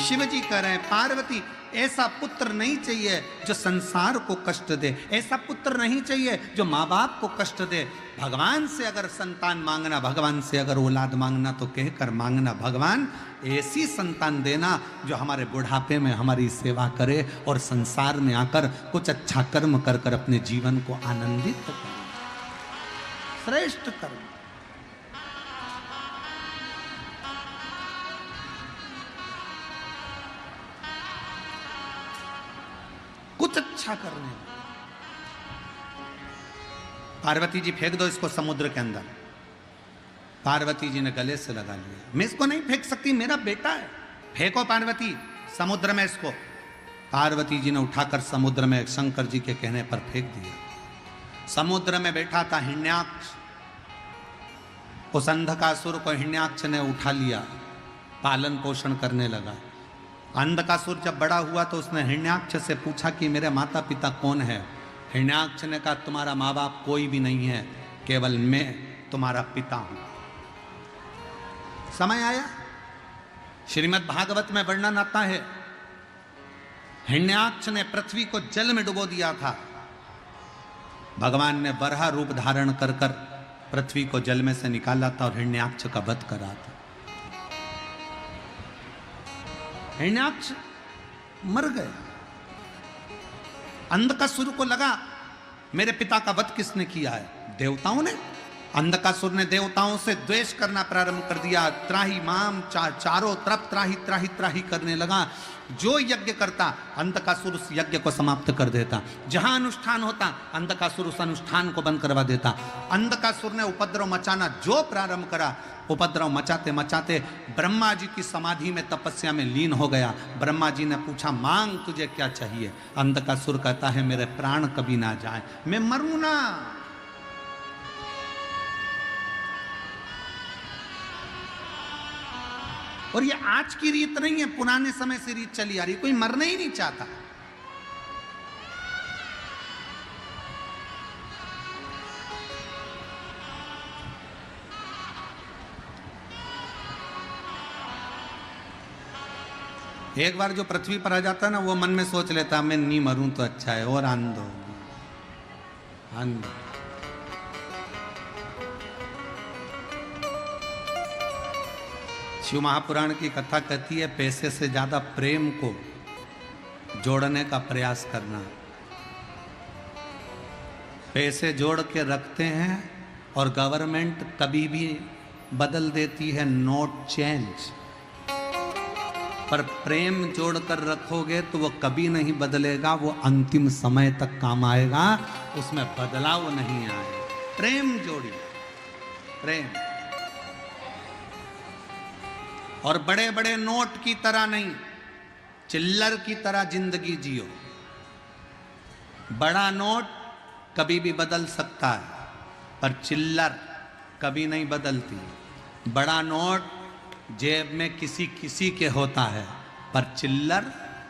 शिव जी कह रहे हैं पार्वती ऐसा पुत्र नहीं चाहिए जो संसार को कष्ट दे, ऐसा पुत्र नहीं चाहिए जो माँ बाप को कष्ट दे। भगवान से अगर संतान मांगना, भगवान से अगर औलाद मांगना तो कहकर मांगना, भगवान ऐसी संतान देना जो हमारे बुढ़ापे में हमारी सेवा करे और संसार में आकर कुछ अच्छा कर्म कर कर अपने जीवन को आनंदित करे, श्रेष्ठ कर्म। कुछ अच्छा करने। पार्वती जी फेंक दो इसको समुद्र के अंदर। पार्वती जी ने गले से लगा लिया, मैं इसको नहीं फेंक सकती, मेरा बेटा है। फेंको पार्वती समुद्र में इसको। पार्वती जी ने उठाकर समुद्र में शंकर जी के कहने पर फेंक दिया। समुद्र में बैठा था हिरण्याक्ष, उस अंधकासुर को हिरण्याक्ष ने उठा लिया, पालन पोषण करने लगा। अंधकासुर जब बड़ा हुआ तो उसने हिरण्याक्ष से पूछा कि मेरे माता पिता कौन है। हिरण्याक्ष ने कहा तुम्हारा माँ बाप कोई भी नहीं है, केवल मैं तुम्हारा पिता हूं। समय आया, श्रीमद् भागवत में वर्णन आता है, हिरण्याक्ष ने पृथ्वी को जल में डुबो दिया था। भगवान ने वराह रूप धारण कर कर पृथ्वी को जल में से निकाला था और हिरण्याक्ष का वध करा था। हिरण्याक्ष मर गया। अंधकासुर को लगा मेरे पिता का वध किसने किया है? देवताओं ने। अंधकासुर ने देवताओं से द्वेष करना प्रारंभ कर दिया। त्राही माम, चारों तरफ त्राही त्राही त्राही करने लगा। जो यज्ञ करता अंधकासुर उस यज्ञ को समाप्त कर देता। जहां अनुष्ठान होता अंधकासुर उस अनुष्ठान को बंद करवा देता। अंधकासुर ने उपद्रव मचाना जो प्रारंभ करा, उपद्रव मचाते मचाते ब्रह्मा जी की समाधि में तपस्या में लीन हो गया। ब्रह्मा जी ने पूछा मांग तुझे क्या चाहिए? अंधकासुर कहता है मेरे प्राण कभी ना जाए, मैं मरूं ना। और ये आज की रीत नहीं है, पुराने समय से रीत चली आ रही। कोई मरना ही नहीं चाहता। एक बार जो पृथ्वी पर आ जाता है ना, वो मन में सोच लेता मैं नहीं मरूं तो अच्छा है, और आनंद होगी। आनंद। शिव महापुराण की कथा कहती है पैसे से ज्यादा प्रेम को जोड़ने का प्रयास करना। पैसे जोड़ के रखते हैं और गवर्नमेंट कभी भी बदल देती है, नोट चेंज। पर प्रेम जोड़कर रखोगे तो वो कभी नहीं बदलेगा, वो अंतिम समय तक काम आएगा, उसमें बदलाव नहीं आएगा। प्रेम जोड़िए, प्रेम। और बड़े बड़े नोट की तरह नहीं, चिल्लर की तरह जिंदगी जियो। बड़ा नोट कभी भी बदल सकता है, पर चिल्लर कभी नहीं बदलती। बड़ा नोट जेब में किसी किसी के होता है, पर चिल्लर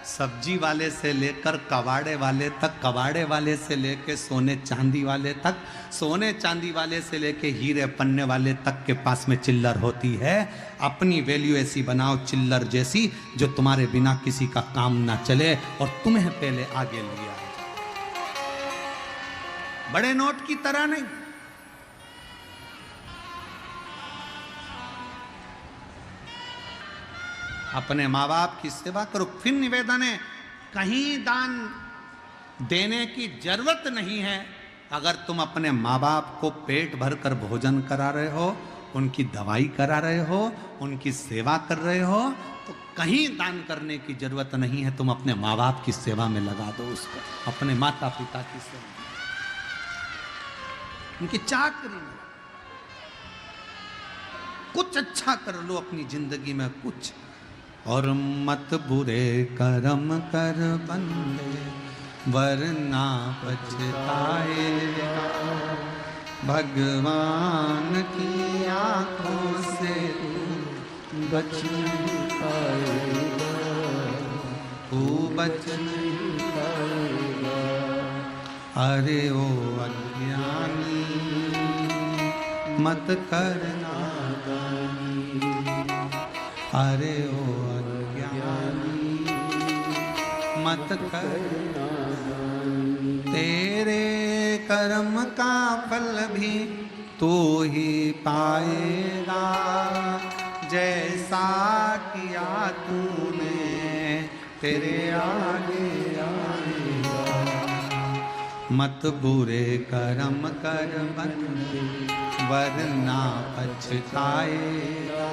सब्जी वाले से लेकर कबाड़े वाले तक, कबाड़े वाले से लेकर सोने चांदी वाले तक, सोने चांदी वाले से लेकर हीरे पन्ने वाले तक के पास में चिल्लर होती है। अपनी वैल्यू ऐसी बनाओ चिल्लर जैसी, जो तुम्हारे बिना किसी का काम ना चले और तुम्हें पहले आगे लिया। बड़े नोट की तरह नहीं। अपने माँ बाप की सेवा करो। फिर निवेदन है, कहीं दान देने की जरूरत नहीं है। अगर तुम अपने माँ बाप को पेट भर कर भोजन करा रहे हो, उनकी दवाई करा रहे हो, उनकी सेवा कर रहे हो, तो कहीं दान करने की जरूरत नहीं है। तुम अपने माँ बाप की सेवा में लगा दो उसको, अपने माता पिता की सेवा, उनकी चाकरी में कुछ अच्छा कर लो अपनी जिंदगी में कुछ। और मत बुरे कर्म कर बंदे, वरना पछताएगा। भगवान की आंखों से बच नहीं पाएगा, तू बच नहीं पाएगा। अरे ओ अज्ञानी मत करना, अरे ओ अज्ञानी मत करना, तेरे कर्म का फल भी तू ही पाएगा, जैसा किया तूने तेरे आगे आएगा। मत बुरे कर्म कर बंदे वरना पछताएगा,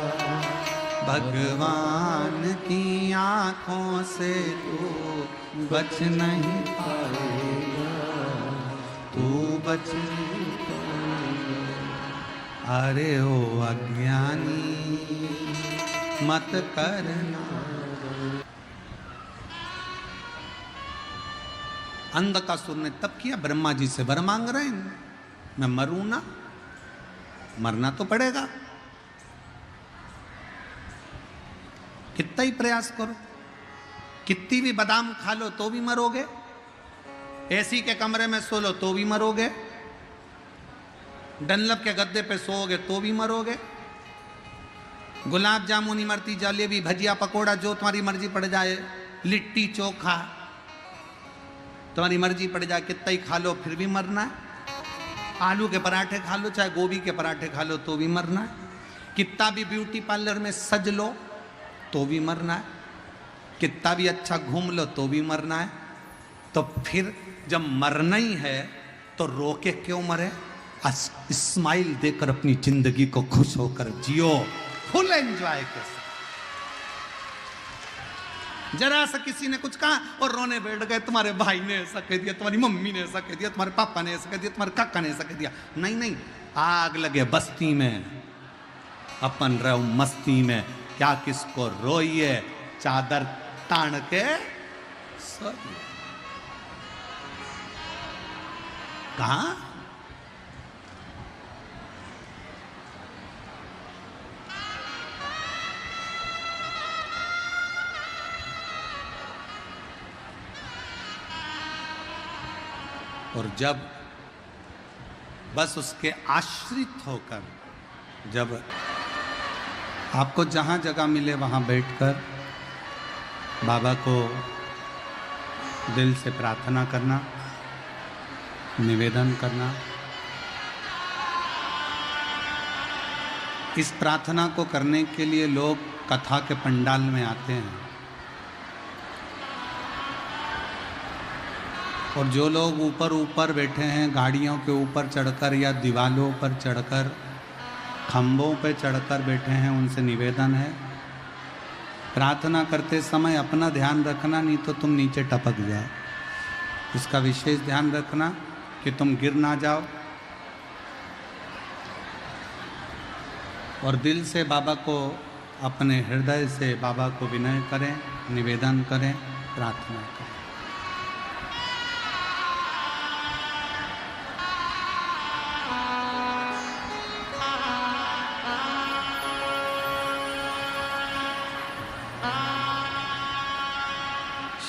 भगवान की आंखों से तू बच नहीं पाएगा, तू बच नहीं पाएगा। अरे ओ अज्ञानी मत करना। अंधकासुर ने तब किया, ब्रह्मा जी से वर मांग रहे हैं, मैं मरूं ना, मरना तो पड़ेगा, कितना ही प्रयास करो, कितनी भी बादाम खा लो तो भी मरोगे, एसी के कमरे में सो लो तो भी मरोगे, डनलप के गद्दे पे सोओगे तो भी मरोगे, गुलाब जामुन इमरती जलेबी भजिया पकोड़ा जो तुम्हारी मर्जी पड़ जाए, लिट्टी चोखा तुम्हारी मर्जी पड़ जाए, कितना ही खा लो फिर भी मरना है, आलू के पराठे खा लो चाहे गोभी के पराठे खा लो तो भी मरना है, कितना भी ब्यूटी पार्लर में सज लो तो भी मरना है, कितना भी अच्छा घूम लो तो भी मरना है। तो फिर जब मरना ही है तो रोके क्यों मरे, स्माइल देकर अपनी जिंदगी को खुश होकर जियो, फुल एंजॉय के साथ। जरा सा किसी ने कुछ कहा और रोने बैठ गए, तुम्हारे भाई ने ऐसा कह दिया, तुम्हारी मम्मी ने ऐसा कह दिया, तुम्हारे पापा ने ऐसा कह दिया, तुम्हारे काका ने ऐसा कह दिया। नहीं नहीं, आग लगे बस्ती में, अपन रहो मस्ती में, क्या किसको रोइए, चादर तान के सोइए। कहा और जब बस उसके आश्रित होकर, जब आपको जहाँ जगह मिले वहाँ बैठकर बाबा को दिल से प्रार्थना करना, निवेदन करना। इस प्रार्थना को करने के लिए लोग कथा के पंडाल में आते हैं, और जो लोग ऊपर ऊपर बैठे हैं, गाड़ियों के ऊपर चढ़कर या दीवालों पर चढ़कर, खंभों पर चढ़कर बैठे हैं, उनसे निवेदन है प्रार्थना करते समय अपना ध्यान रखना, नहीं तो तुम नीचे टपक जाओ। इसका विशेष ध्यान रखना कि तुम गिर ना जाओ, और दिल से बाबा को, अपने हृदय से बाबा को विनय करें, निवेदन करें, प्रार्थना करें।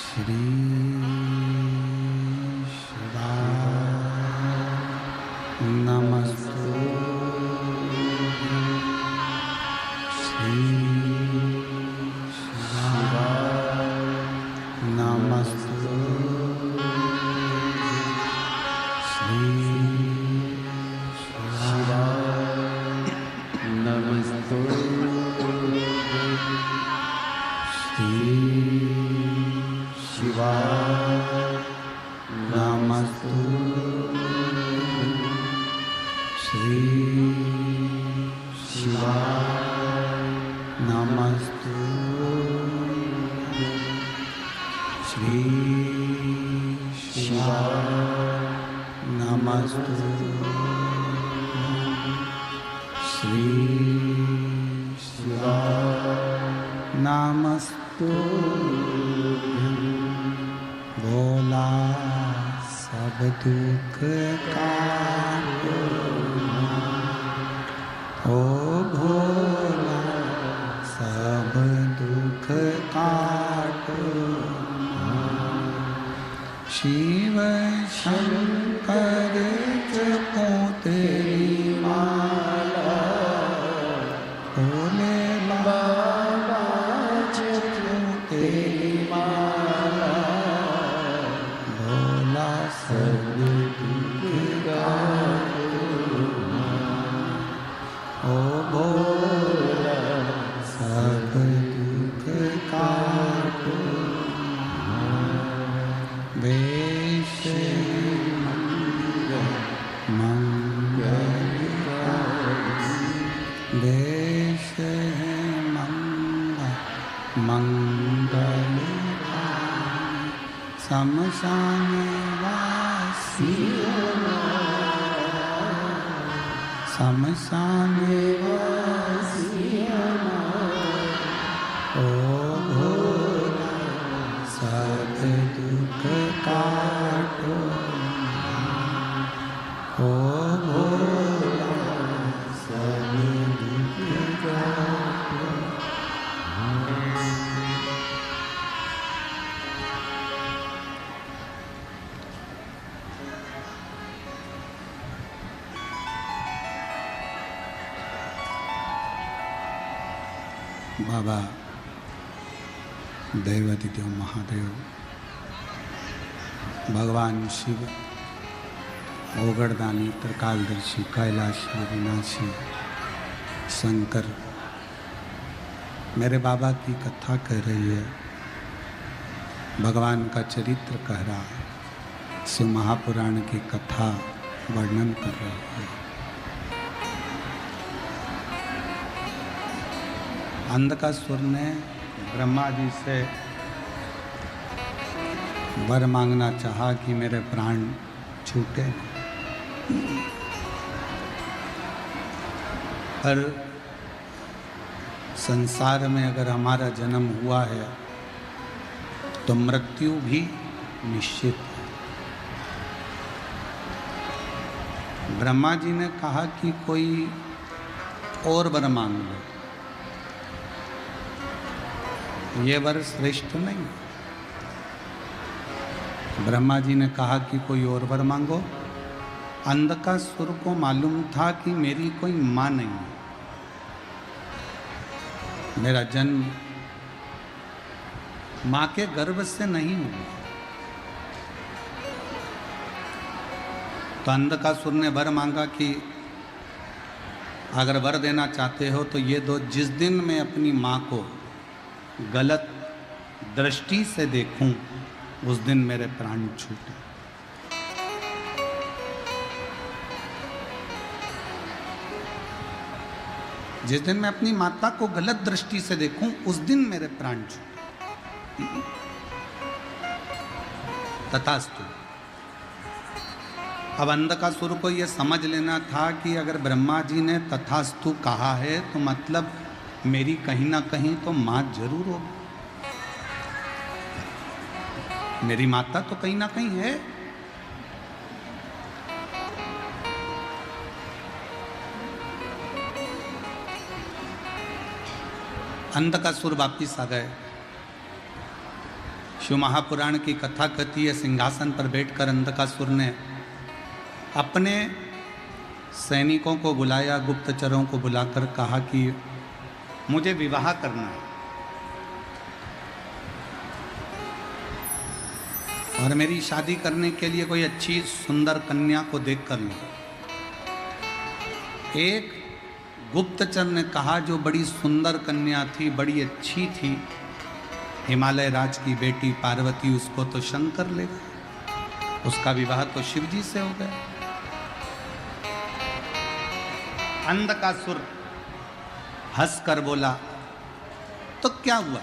श्री शिवाय नमस्तु, श्री शिवाय नमस्तु, श्री शिवाय नमस्तु, श्री शिवाय नमस्तु, श्री शिवाय नमस्तु, श्री शिवाय नमस्तु, श्री शिवाय नमस्तु। भोला सब दुख काटो, ओ भोला सब दुख काटो, शिव शंकर जपो तेरी माला, भोले बाबा जपो तेरी माला, मंगल शमशान वासी शमशान वासी ओ भोला सब दुख काटो ओ भोला सब दुख काटो। बाबा देवादिदेव महादेव भगवान शिव ओगड़दानी त्रिकालदर्शी कैलाशी विनाशी शंकर मेरे बाबा की कथा कह रही है, भगवान का चरित्र कह रहा है, शिव महापुराण की कथा वर्णन कर रही है। अंधकासुर ने ब्रह्मा जी से वर मांगना चाहा कि मेरे प्राण छूटे, पर संसार में अगर हमारा जन्म हुआ है तो मृत्यु भी निश्चित है। ब्रह्मा जी ने कहा कि कोई और वर मांग लो, ये वर श्रेष्ठ नहीं। ब्रह्मा जी ने कहा कि कोई और वर मांगो। अंधकासुर को मालूम था कि मेरी कोई माँ नहीं है, मेरा जन्म माँ के गर्भ से नहीं हुआ। तो अंधकासुर ने वर मांगा कि अगर वर देना चाहते हो तो ये दो, जिस दिन मैं अपनी माँ को गलत दृष्टि से देखूं उस दिन मेरे प्राण छूटे। जिस दिन मैं अपनी माता को गलत दृष्टि से देखूं उस दिन मेरे प्राण छूटे। तथास्तु। अब अंधकासुर को यह समझ लेना था कि अगर ब्रह्मा जी ने तथास्तु कहा है तो मतलब मेरी कहीं ना कहीं तो माँ जरूर होगी, मेरी माता तो कहीं ना कहीं है। अंधकासुर वापिस आ गए। शिव महापुराण की कथा कहती है, सिंहासन पर बैठकर अंधकासुर ने अपने सैनिकों को बुलाया, गुप्तचरों को बुलाकर कहा कि मुझे विवाह करना है और मेरी शादी करने के लिए कोई अच्छी सुंदर कन्या को देख कर लो। एक गुप्तचर ने कहा जो बड़ी सुंदर कन्या थी, बड़ी अच्छी थी, हिमालय राज की बेटी पार्वती, उसको तो शंकर ले गए, उसका विवाह तो शिव जी से हो गया। अंधकासुर हंसकर बोला तो क्या हुआ,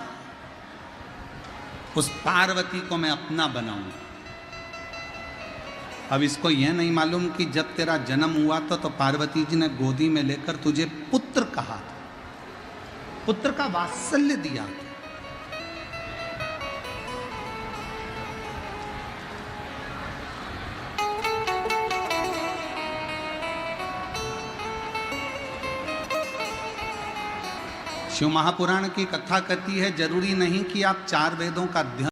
उस पार्वती को मैं अपना बनाऊंगा। अब इसको यह नहीं मालूम कि जब तेरा जन्म हुआ तो पार्वती जी ने गोदी में लेकर तुझे पुत्र कहा था, पुत्र का वात्सल्य दिया था। शिव महापुराण की कथा कहती है, जरूरी नहीं कि आप 4 वेदों का अध्ययन